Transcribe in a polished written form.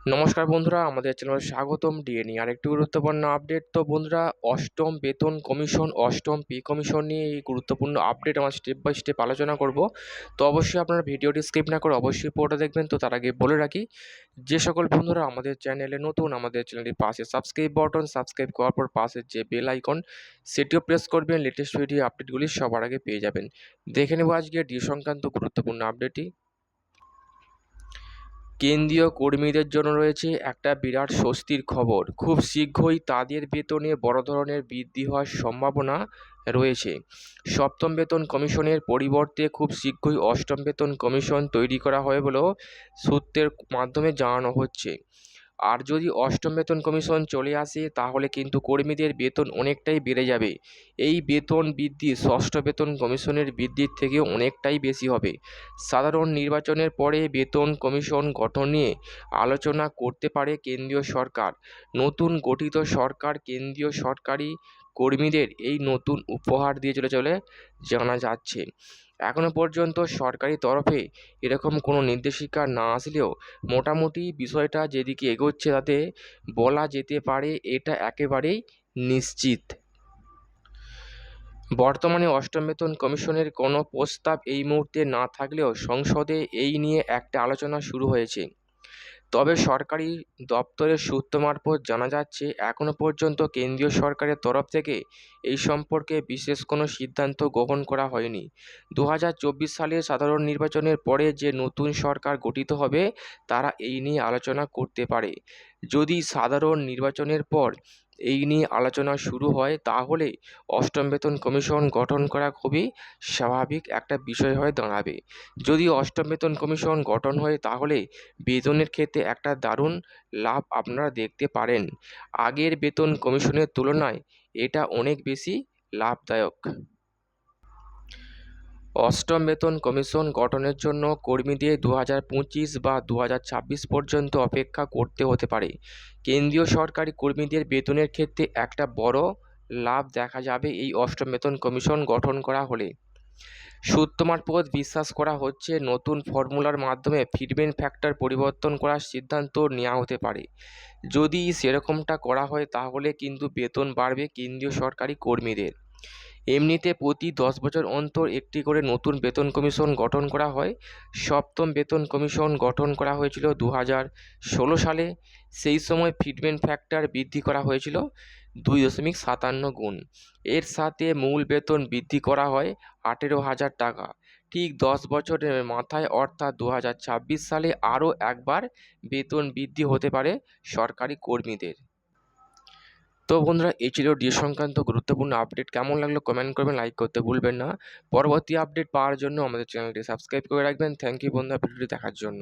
নমস্কার বন্ধুরা, আমাদের চ্যানেলে স্বাগতম। ডিএ নিয়ে আরেকটি গুরুত্বপূর্ণ আপডেট। তো বন্ধুরা, অষ্টম বেতন কমিশন, অষ্টম পে কমিশন নিয়ে এই গুরুত্বপূর্ণ আপডেট আমরা স্টেপ বাই স্টেপ আলোচনা করব। তো অবশ্যই আপনারা ভিডিওটি স্কিপ না করে অবশ্যই পুরোটা দেখবেন। তো তার আগে বলে রাখি, যে সকল বন্ধুরা আমাদের চ্যানেলে নতুন, আমাদের চ্যানেলটির পাশে সাবস্ক্রাইব বাটন, সাবস্ক্রাইব করার পর পাশের যে বেল আইকন সেটিও প্রেস করবেন। লেটেস্ট ভিডিও আপডেটগুলি সবার আগে পেয়ে যাবেন। দেখে নেব আজকে ডিএ সংক্রান্ত গুরুত্বপূর্ণ আপডেটটি। কেন্দ্রীয় কর্মীদের জন্য রয়েছে একটা বিরাট স্বস্তির খবর। খুব শীঘ্রই তাদের বেতনে বড় ধরনের বৃদ্ধি হওয়ার সম্ভাবনা রয়েছে। সপ্তম বেতন কমিশনের পরিবর্তে খুব শীঘ্রই অষ্টম বেতন কমিশন তৈরি করা হবে বলেও সূত্রের মাধ্যমে জানানো হচ্ছে। আর যদি অষ্টম বেতন কমিশন চলে আসে তাহলে কিন্তু কর্মীদের বেতন অনেকটাই বেড়ে যাবে। এই বেতন বৃদ্ধি ষষ্ঠ বেতন কমিশনের বৃদ্ধির থেকেও অনেকটাই বেশি হবে। সাধারণ নির্বাচনের পরে বেতন কমিশন গঠন নিয়ে আলোচনা করতে পারে কেন্দ্রীয় সরকার। নতুন গঠিত সরকার কেন্দ্রীয় সরকারি কর্মীদের এই নতুন উপহার দিয়ে চলে জানা যাচ্ছে। এখনো পর্যন্ত সরকারি তরফে এরকম কোনো নির্দেশিকা না আসলেও মোটামুটি বিষয়টা যেদিকে এগোচ্ছে তাতে বলা যেতে পারে এটা একেবারেই নিশ্চিত। বর্তমানে অষ্টম বেতন কমিশনের কোনো প্রস্তাব এই মুহূর্তে না থাকলেও সংসদে এই নিয়ে একটা আলোচনা শুরু হয়েছে। তবে সরকারি দপ্তরের সূত্র মারফত জানা যাচ্ছে এখনও পর্যন্ত কেন্দ্রীয় সরকারের তরফ থেকে এই সম্পর্কে বিশেষ কোনো সিদ্ধান্ত গ্রহণ করা হয়নি। 2024 সালের সাধারণ নির্বাচনের পরে যে নতুন সরকার গঠিত হবে তারা এই নিয়ে আলোচনা করতে পারে। যদি সাধারণ নির্বাচনের পর এই নিয়ে আলোচনা শুরু হয় তাহলে অষ্টম বেতন কমিশন গঠন করা খুবই স্বাভাবিক একটা বিষয় হয়ে দাঁড়াবে। যদি অষ্টম বেতন কমিশন গঠন হয় তাহলে বেতনের ক্ষেত্রে একটা দারুণ লাভ আপনারা দেখতে পারেন। আগের বেতন কমিশনের তুলনায় এটা অনেক বেশি লাভদায়ক। অষ্টম বেতন কমিশন গঠনের জন্য কর্মীদের 2025 বা 2026 পর্যন্ত অপেক্ষা করতে হতে পারে। কেন্দ্রীয় সরকারি কর্মীদের বেতনের ক্ষেত্রে একটা বড় লাভ দেখা যাবে এই অষ্টম বেতন কমিশন গঠন করা হলে। সূত্র মারফত বিশ্বাস করা হচ্ছে নতুন ফর্মুলার মাধ্যমে ফিটমেন্ট ফ্যাক্টর পরিবর্তন করার সিদ্ধান্ত নেওয়া হতে পারে। যদি সেরকমটা করা হয় তাহলে কিন্তু বেতন বাড়বে কেন্দ্রীয় সরকারি কর্মীদের। এমনিতে প্রতি 10 বছর অন্তর একটি করে নতুন বেতন কমিশন গঠন করা হয়। সপ্তম বেতন কমিশন গঠন করা হয়েছিল 2016 সালে। সেই সময় ফিটমেন্ট ফ্যাক্টর বৃদ্ধি করা হয়েছিল 2.57 গুণ। এর সাথে মূল বেতন বৃদ্ধি করা হয় 18,000 টাকা। ঠিক 10 বছরের মাথায় অর্থাৎ 2026 সালে আরও একবার বেতন বৃদ্ধি হতে পারে সরকারি কর্মীদের। তো বন্ধুরা, এই ছিল ডিএ সংক্রান্ত গুরুত্বপূর্ণ আপডেট। কেমন লাগলো কমেন্ট করবেন, লাইক করতে ভুলবেন না। পরবর্তী আপডেট পাওয়ার জন্য আমাদের চ্যানেলটি সাবস্ক্রাইব করে রাখবেন। থ্যাংক ইউ বন্ধুরা ভিডিওটি দেখার জন্য।